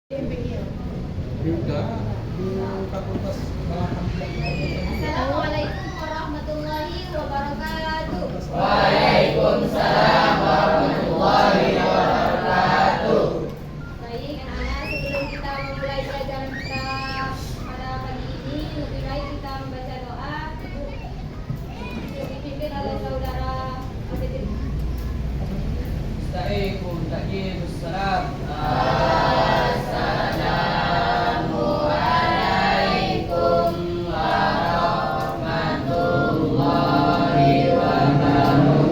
Juga di Fakultas Assalamualaikum warahmatullahi wabarakatuh. Waalaikumsalam warahmatullahi wabarakatuh. Baik anak-anak, sebelum kita memulai pelajaran kita pada pagi ini, lebih baik kita membaca doa yang dipimpin oleh saudara Aziz. Astagfirullahaladzim. Salam. Assalamualaikum warahmatullahi wabarakatuh.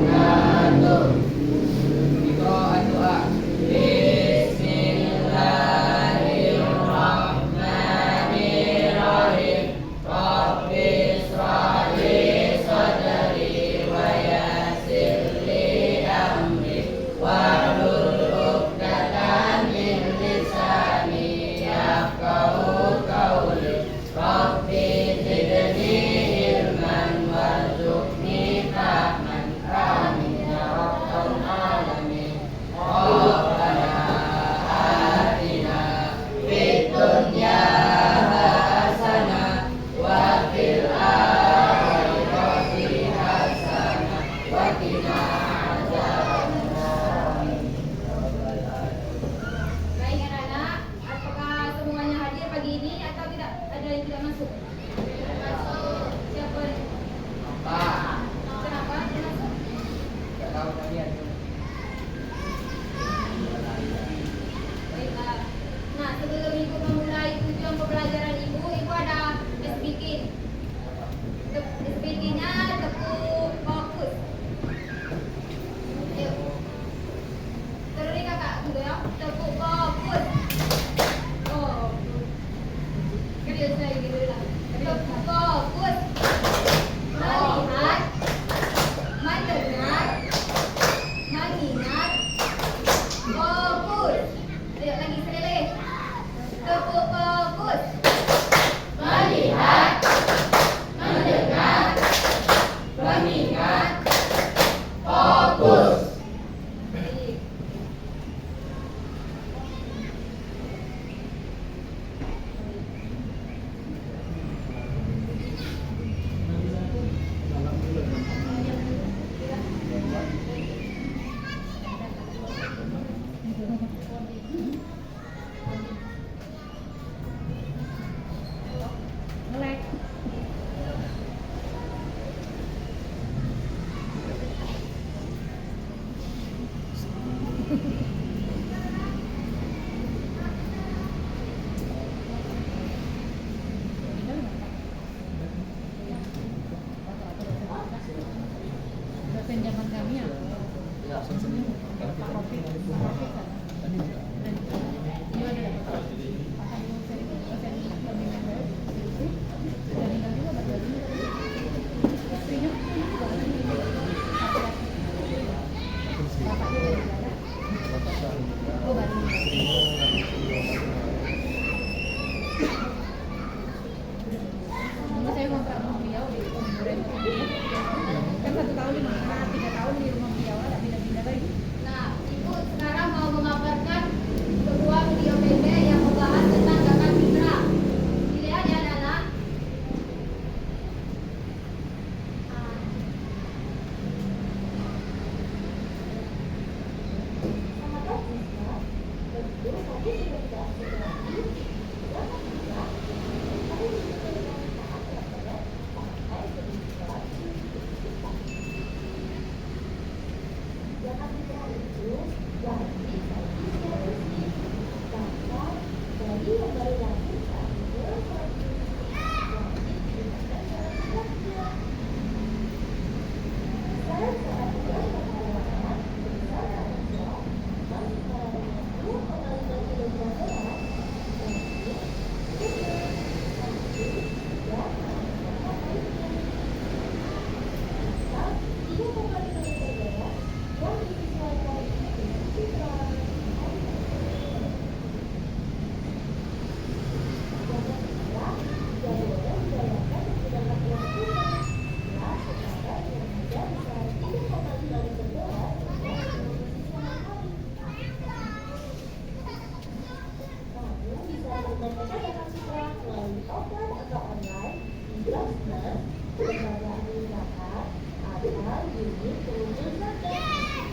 membayar zakat fitrah melalui offline atau online di Grosvenor, lembaga amil zakat, atau unit pengumpul zakat.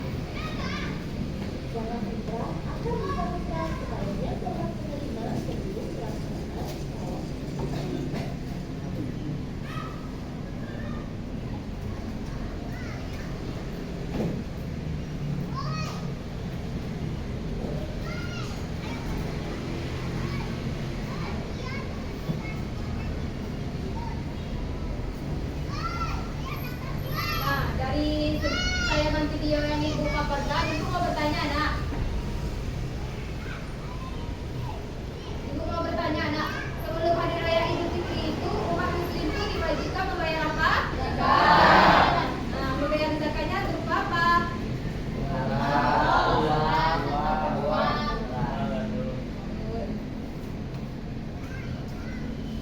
Zakat fitrah akan disalurkan kepada yang berhak menerima sebelum pelaksanaan sholat. Nah, dari tayangan video yang Ibu paparkan, Ibu mau bertanya, Nak? Ibu mau bertanya, Nak, sebelum hari raya Idul Fitri itu umat muslim itu diwajibkan membayar apa? Zakat. Nah, membayar zakatnya berupa apa?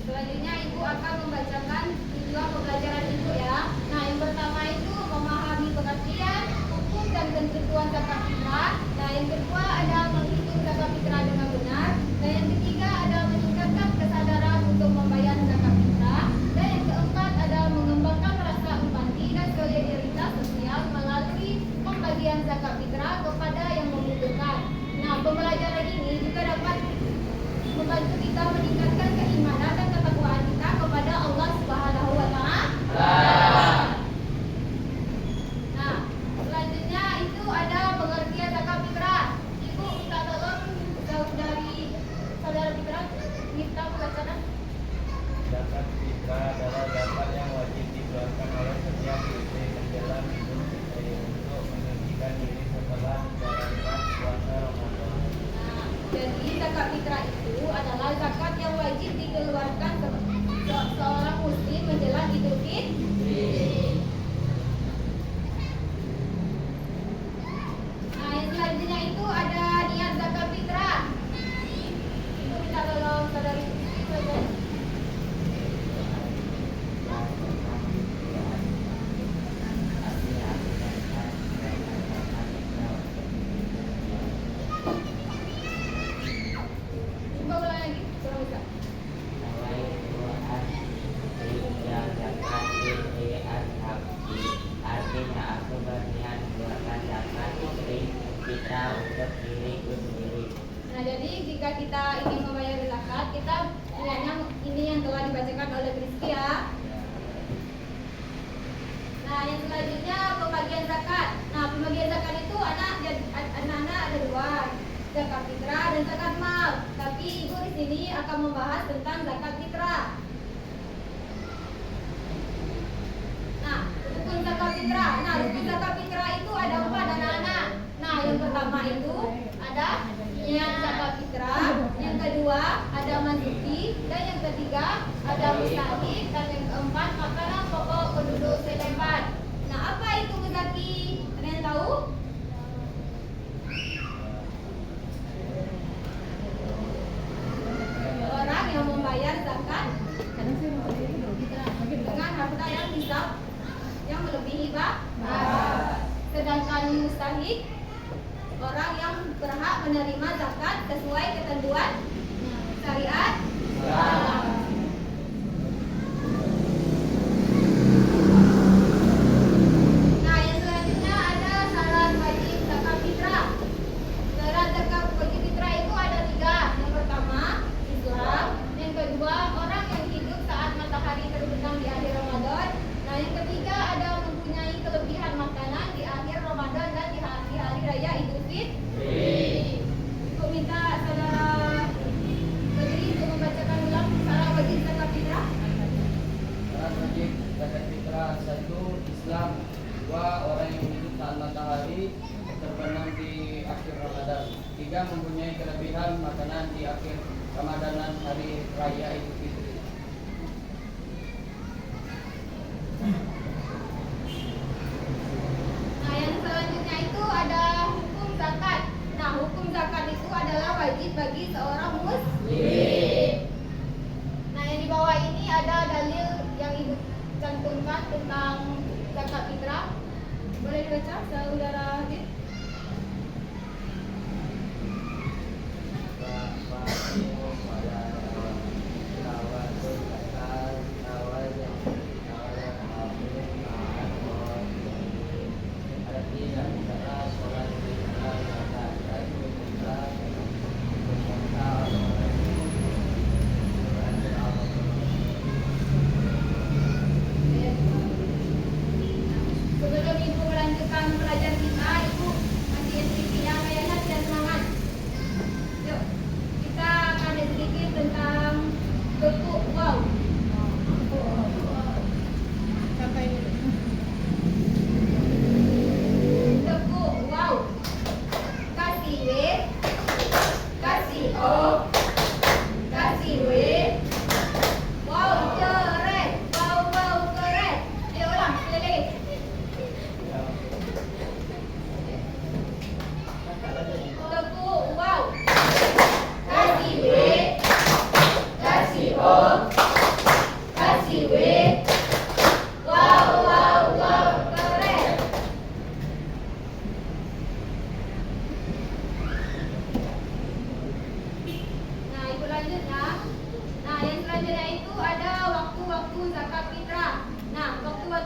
Selanjutnya Ibu akan membacakan tujuan pembelajaran Ibu ya. Nah, yang pertama itu memahami pengertian, hukum dan ketentuan zakat fitrah. Nah, yang kedua ada menghitung zakat fitrah dengan benar. Dan yang ketiga ada meningkatkan kesadaran untuk membayar zakat fitrah. Dan yang keempat ada mengembangkan rasa empati dan solidaritas sosial melalui pembagian zakat fitrah kepada yang membutuhkan. Nah, pembelajaran ini juga dapat membantu kita meningkatkan keimanan dan ketakwaan kita kepada Allah Subhanahu wa Ta'ala. Nah, selanjutnya itu ada pengertian zakat fitrah. Ibu minta tolong dari saudara fitrah kita membacakan. Zakat fitrah adalah zakat yang wajib dikeluarkan oleh setiap muslim menjelang Idul Fitri untuk menyucikan diri setelah menjalankan puasa Ramadan. Nah, jadi zakat fitrah itu adalah zakat yang wajib dikeluarkan seorang muslim menjelang Idul Fitri. Nah, yang selanjutnya itu ada niat zakat fitrah. Ibu minta tolong saudari bacakan. Coba ulang lagi, kurang bisa. Artinya aku berniat keluarkan zakat fitrah untuk diriku sendiri. Nah, jadi jika kita ingin membayar zakat, kita niatnya ini yang telah dibacakan oleh Rizky ya. Nah, yang selanjutnya pembagian zakat. Nah, pembagian zakat itu anak-anak ada dua, zakat fitrah dan zakat mal. Tapi Ibu di sini akan membahas tentang zakat fitrah. Nah, rukun zakat fitrah. Nah, rukun zakat fitrah itu ada 4 anak-anak. Nah, yang pertama itu ada niat zakat fitrah, yang kedua ada mansuki, dan yang ketiga ada mustahik, dan yang keempat makanan pokok penduduk setempat. Nah, apa itu muzaki? Ada yang tahu? Orang yang membayar zakat dengan harta yang hisab yang melebihi batas. Sedangkan mustahik orang yang berhak menerima zakat sesuai ketentuan syariat. Nah, yang selanjutnya ada syarat wajib zakat fitrah. Syarat zakat wajib fitrah itu ada 3. Yang pertama, Islam. Yang kedua, orang yang hidup saat matahari terbenam di akhir Ramadan. Nah, yang ketiga ada mempunyai kelebihan makanan di akhir Ramadan dan di hari raya Idul Fitri. Ibu minta saudara Badri untuk membacakan ulang syarat wajib zakat fitrah. Syarat wajib zakat fitrah: 1. Islam. 2. Orang yang hidup saat matahari terbenam di akhir Ramadan. 3. Mempunyai kelebihan makanan di akhir Ramadan dan hari raya Idul Fitri. Nah, yang selanjutnya itu ada hukum zakat. Nah, hukum zakat itu adalah wajib bagi seorang muslim. Nah, yang di bawah ini ada dalil yang Ibu cantumkan tentang zakat fitrah. Boleh dibaca, saudara Habib? Bapak Ibu saudara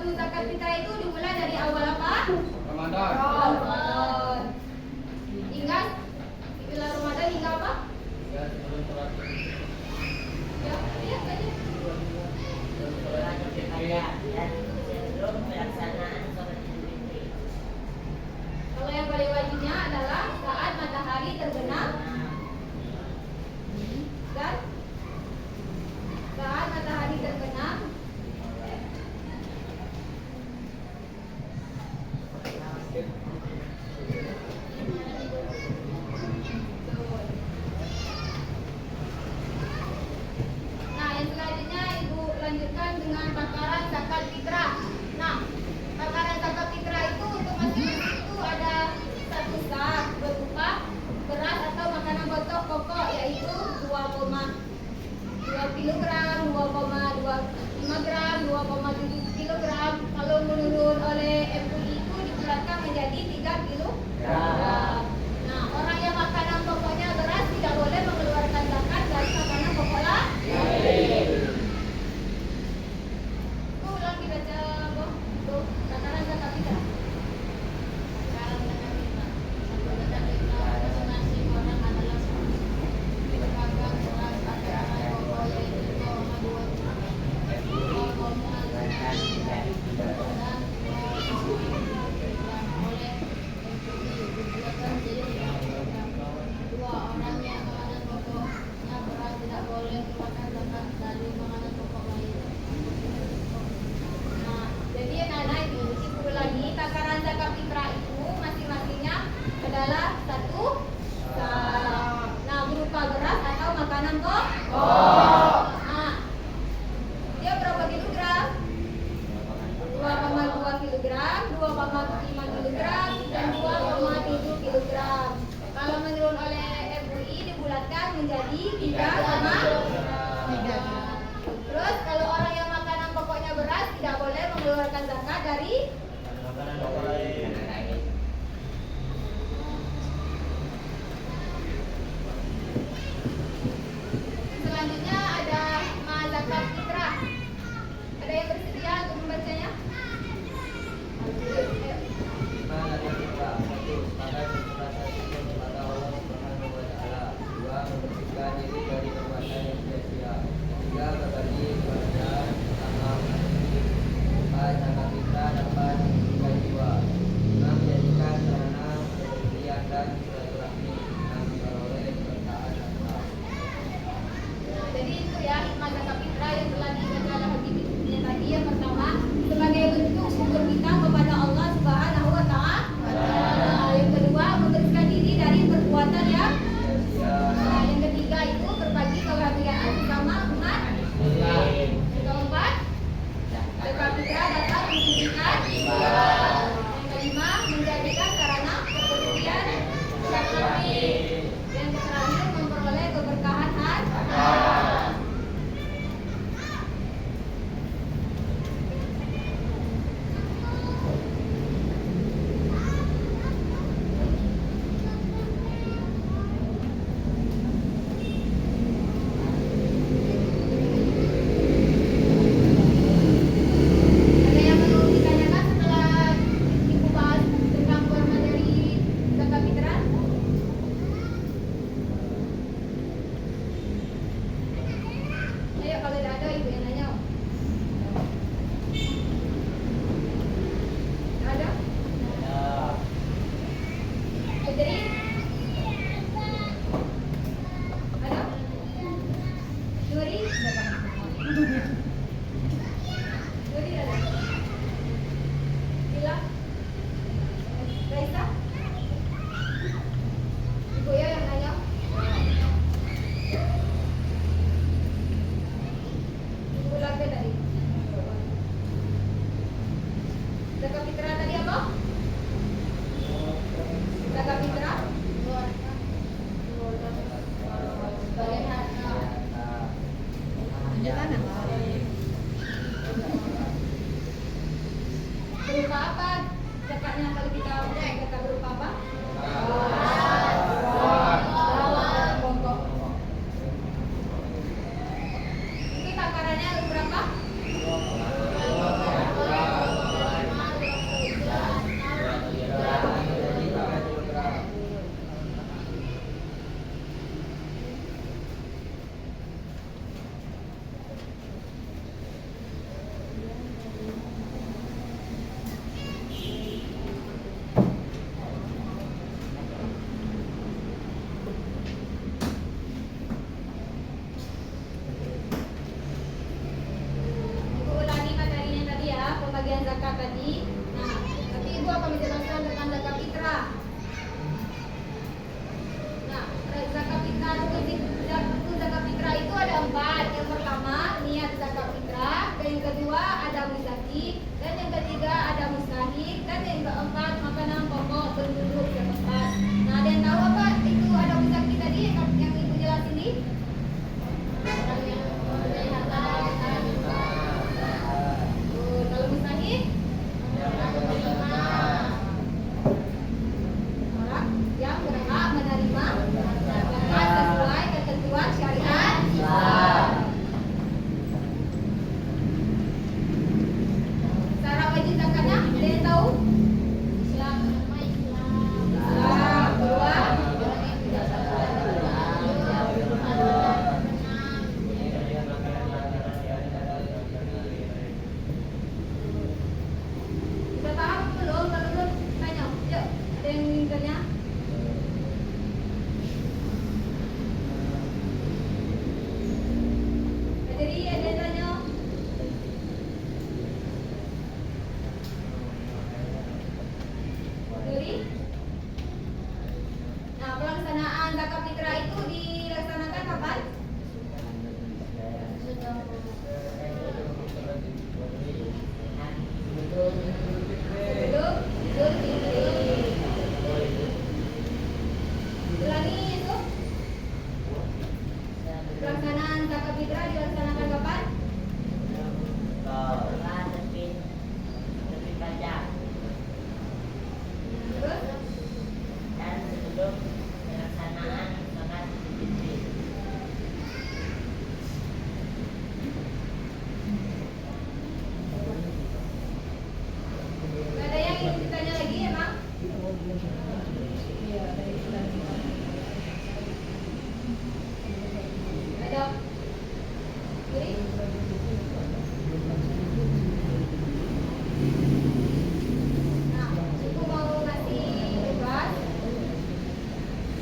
waktu zakat fitrah itu dimulai dari awal apa? Ramadan. Ramadan. Hingga bulan Ramadan hingga apa? Ya, sebelum sholat Ya, lihat aja. dan sebelum pelaksanaan sholat Idul Fitri. Kalau yang paling wajibnya adalah saat matahari terbenam dan saat matahari terbenam Nah, yang selanjutnya Ibu lanjutkan dengan takaran zakat fitrah. Nah, takaran zakat fitrah itu untuk masing-masing itu ada satu sah berupa beras atau makanan pokok yaitu 2,2 kilogram, 2,25 gram, 2,7 kilogram. Kalau menurut oleh MUI itu dibulatkan menjadi 3 kilogram. Nah, orang yang makanan pokoknya beras tidak boleh mengeluarkan zakat dari makanan pokok lain. Itu ulang dibaca, Bu. Tuh, takaran zakat fitrah. Takaran zakat fitrah. Zakat fitrah masing-masing orang adalah pedagang beras ada pokok yaitu 2,2 dua orang yang makanan pokoknya beras tidak boleh makan zakat dari makanan pokok lain. Nah, jadi anak-anak itu disimpul lagi takaran zakat fitrah itu masing-masingnya adalah satu sah. Nah, berupa beras atau makanan pokok. Nah, dia berapa kilogram? 2,2 kilogram, 2,5 kilogram, dan 2,7 kilogram. Kalau menurut oleh MUI dibulatkan menjadi 3,3. Terus kalau orang yang makanan pokoknya beras tidak boleh mengeluarkan zakat dari makanan pokok lain. selanjutnya ada zakat fitrah. Ada yang bersedia untuk membacanya? Lima zakat fitrah. Satu, sepakat berserah syukur kepada Allah Subhanahu wa Ta'ala. Dua, membersihkan diri dari perbuatan yang sia-sia. Tiga, berbagi kepada sesama muslim. Empat, zakat fitrah dapat membersihkan jiwa. derajat